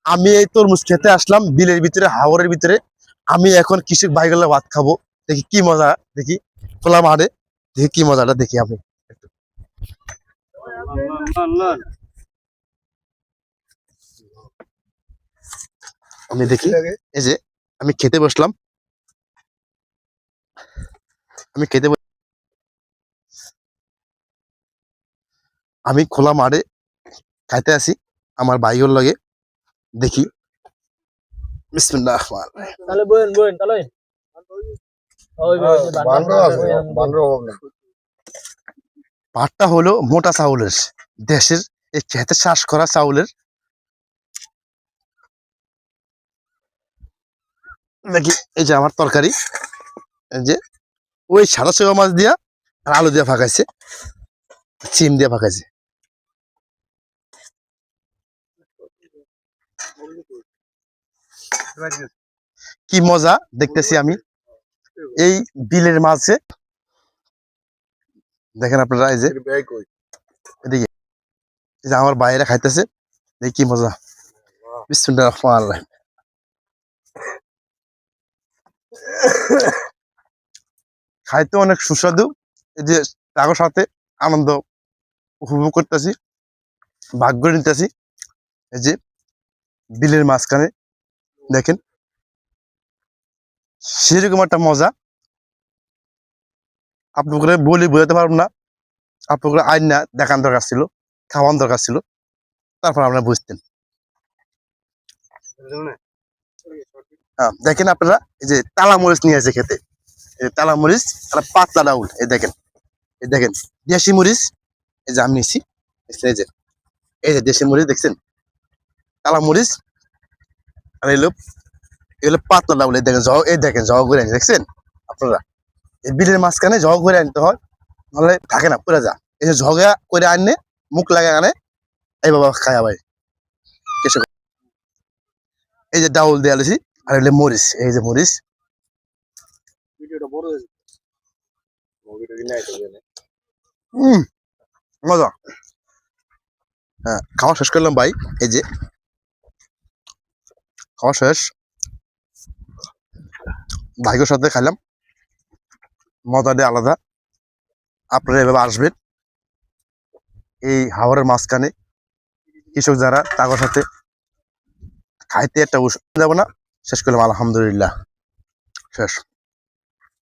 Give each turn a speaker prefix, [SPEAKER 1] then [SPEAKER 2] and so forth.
[SPEAKER 1] আমি এই তরমুজ খেতে আসলাম বিলের ভিতরে, হাওরের ভিতরে। আমি এখন কৃষক ভাইগুলো ভাত খাবো। দেখি কি মজা, দেখি খোলা মাঠে, দেখি কি মজাটা দেখি আমি। আমি দেখি, এই যে আমি খেতে বসলাম, আমি খেতে আমি খোলা মাঠে খাইতে আসি আমার ভাইগুলোর লগে। দেখি বিসমিল্লাহ রহমান রহিম।
[SPEAKER 2] তাহলে বইন বইন তাহলে ওই
[SPEAKER 1] ভাতটা হলো মোটা চাউলের, দেশের এই খেতে চাষ করা চাউলের। দেখি এই যে আমার তরকারি, এই যে ওই সাদা সেবা মাছ দিয়া আর আলু দিয়া ফাঁকাইছে, সিম দিয়া ফাঁকাইছে। কি মজা দেখতেছি আমি এই বিলের মাঝে। দেখেন আপনারা, এই যে এদিকে এই যে আমার বাইরে খাইতেছে, দেখি কি মজা। বিসমিল্লাহির রহমানির রহিম। খাইতে অনেক সুস্বাদু। এই যে তার সাথে আনন্দ উপভোগ করতেছি, ভাগ করে নিতেছি। এই যে বিলের মাঝখানে দেখেন সেরকম একটা মজা আপনাদের বলি বোঝাতে পারবো না। আপনাদের আইন না দেখান দরকার ছিল, খাওয়ান দরকার ছিল, তারপর আপনারা বুঝতেন। হ্যাঁ, দেখেন আপনারা, এই যে তালা মরিচ নিয়ে আছে খেতে, এই তালা মরিচ আর পাতলা ডাউল। এই দেখেন দেশি মরিচ, এই যে আমি নিছি, এই যে দেশি মরিচ দেখছেন, তালা মরিচ। আর এগুলো পাতলা ডাউল। এই দেখেন জগ করে আনি দেখছেন আপনারা। এই বিলের মাঝখানে জগ করে আনতে হয়, নাহলে থাকে না, পুরা যা। এই যে ঝগা করে আনলে মুখ লাগে আনে, এই বাবা খায়া ভাই কেসে। এই যে ডাউল দেয়া লইছি, আর এগুলো মরিচ, এই যে মরিচ। মজা। হ্যাঁ, খাওয়া শেষ করলাম ভাই। এই যে খাওয়া শেষ, ভাইগোর সাথে খাইলাম, মজাটা আলাদা। আপনারা এভাবে আসবেন এই হাওরের মাঝখানে, কৃষক যারা তাদের সাথে খাইতে একটা যাব না। শেষ করলাম, আলহামদুলিল্লাহ, শেষ।